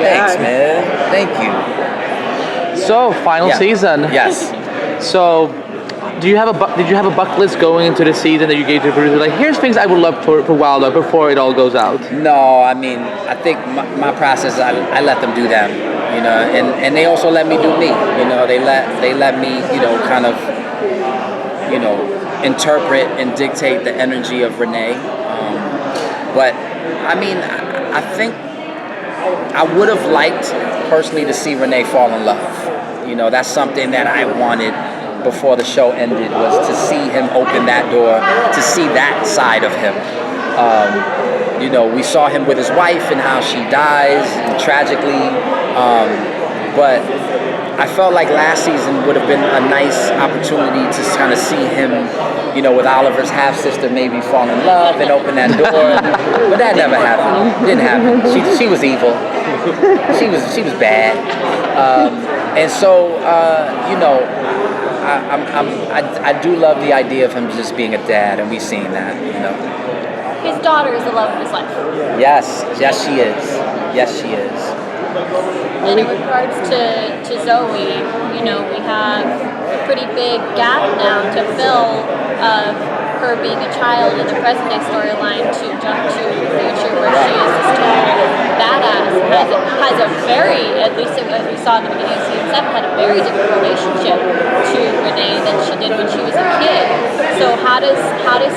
Thanks, man. Thank you. So, final season. Yes. So, did you have a bucket list going into the season that you gave to the producer? Like, here's things I would love for Wild Dog before it all goes out. No, I mean, I think my process, I let them do them, you know, and they also let me do me, you know. They let me, you know, kind of, you know, interpret and dictate the energy of Rene. But I mean, I think I would have liked personally to see Rene fall in love. You know, that's something that I wanted before the show ended, was to see him open that door, to see that side of him. You know, we saw him with his wife and how she dies tragically, but I felt like last season would have been a nice opportunity to kind of see him, you know, with Oliver's half-sister maybe fall in love and open that door. But that never happened. Didn't happen. She was evil. She was bad. And so, you know, I do love the idea of him just being a dad, and we've seen that, you know. His daughter is the love of his life. Yes, she is. Yes, she is. And in regards to Zoe, you know, we have a pretty big gap now to fill of her being a child in the present day storyline to jump to the future where she is this total badass, has a very, at least as we saw at the beginning of season 7, had a very different relationship to Rene than she did when she was a kid. So how does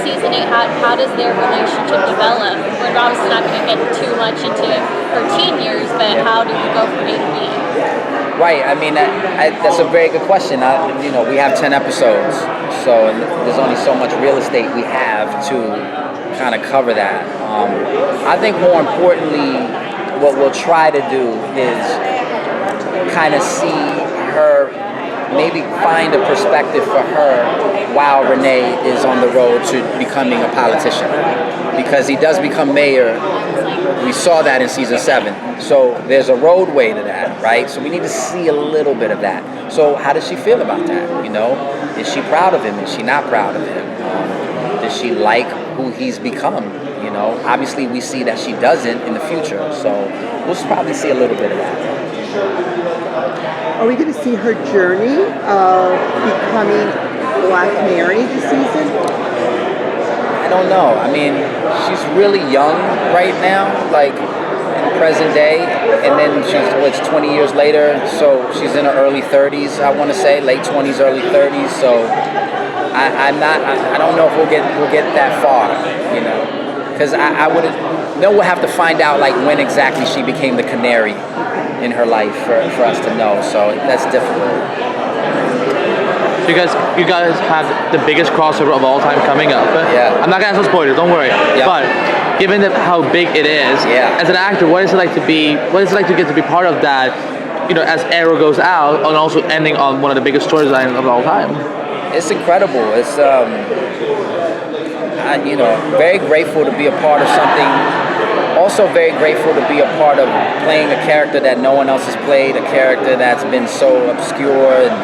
season 8, how does their relationship develop? We're obviously not going to get too much into her teen years, but how do we go from A to B? Right. I mean, that's a very good question. You know, we have 10 episodes, so there's only so much real estate we have to kind of cover that. I think more importantly, what we'll try to do is kind of see her, maybe find a perspective for her while Rene is on the road to becoming a politician, because he does become mayor. We saw that in season 7. So there's a roadway to that, right? So we need to see a little bit of that. So how does she feel about that? You know, is she proud of him? Is she not proud of him? Does she like who he's become? You know, obviously we see that she doesn't in the future. So we'll probably see a little bit of that. Are we going to see her journey of becoming Black Mary this season? I don't know. I mean, she's really young right now, like in present day, and then she's 20 years later, so she's in her early 30s. I want to say late 20s, early 30s. So I don't know if we'll get that far, you know, because we'll have to find out like when exactly she became the canary in her life for us to know. So that's difficult. You guys have the biggest crossover of all time coming up. Yeah. I'm not gonna ask for spoilers, don't worry. Yeah. But given how big it is, as an actor, what is it like to get to be part of that? You know, as Arrow goes out, and also ending on one of the biggest storylines of all time. It's incredible. It's you know, very grateful to be a part of something. Also very grateful to be a part of playing a character that no one else has played, a character that's been so obscure, and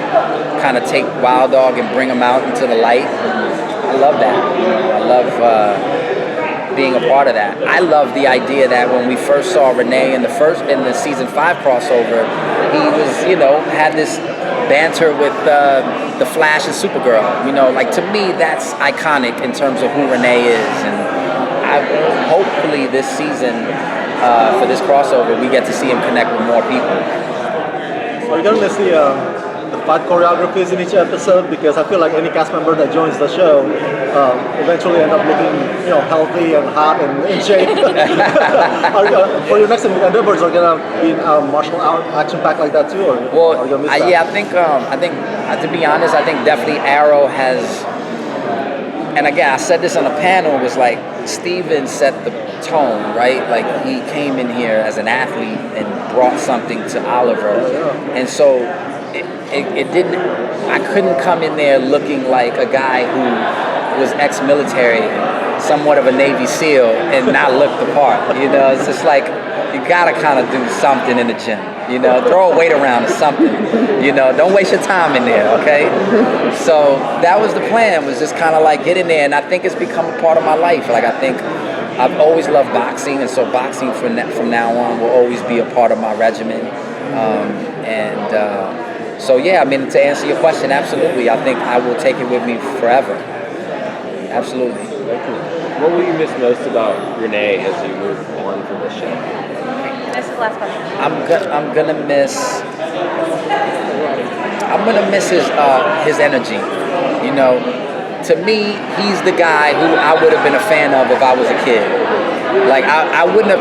kind of take Wild Dog and bring him out into the light. I love that. I love being a part of that. I love the idea that when we first saw Rene in the season 5 crossover, he was, you know, had this banter with the Flash and Supergirl. You know, like, to me that's iconic in terms of who Rene is, and hopefully this season, for this crossover, we get to see him connect with more people. So we're going to see the fight choreographies in each episode, because I feel like any cast member that joins the show eventually end up looking, you know, healthy and hot and in shape. For your next endeavors, are going to be martial art action pack like that too, or are you going to miss that? Yeah, I think to be honest, I think definitely Arrow has. And again, I said this on a panel, was like, Steven set the tone, right? Like, he came in here as an athlete and brought something to Oliver. And so it didn't, I couldn't come in there looking like a guy who was ex-military, somewhat of a Navy SEAL, and not look the part. You know, it's just like, you gotta kind of do something in the gym. You know, throw a weight around or something. You know, don't waste your time in there, okay? So that was the plan, was just kind of like get in there, and I think it's become a part of my life. Like, I think I've always loved boxing, and so boxing from now on will always be a part of my regimen. So yeah, I mean, to answer your question, absolutely. I think I will take it with me forever. Absolutely. What will you miss most about Rene as you move on from the show? This is the last question. I'm gonna miss his energy. You know, to me, he's the guy who I would have been a fan of if I was a kid. Like I wouldn't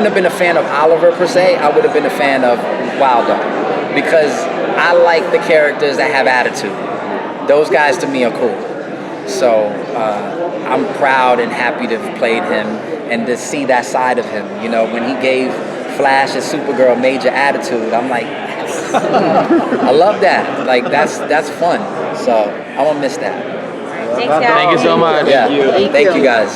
have been a fan of Oliver per se. I would have been a fan of Wilder because I like the characters that have attitude. Those guys to me are cool. So I'm proud and happy to have played him and to see that side of him. You know, when he gave Flash and Supergirl major attitude, I'm like, yes. I love that. Like that's fun. So I'm gonna miss that. Thanks, guys. Thank you so much. Yeah. Thank you guys.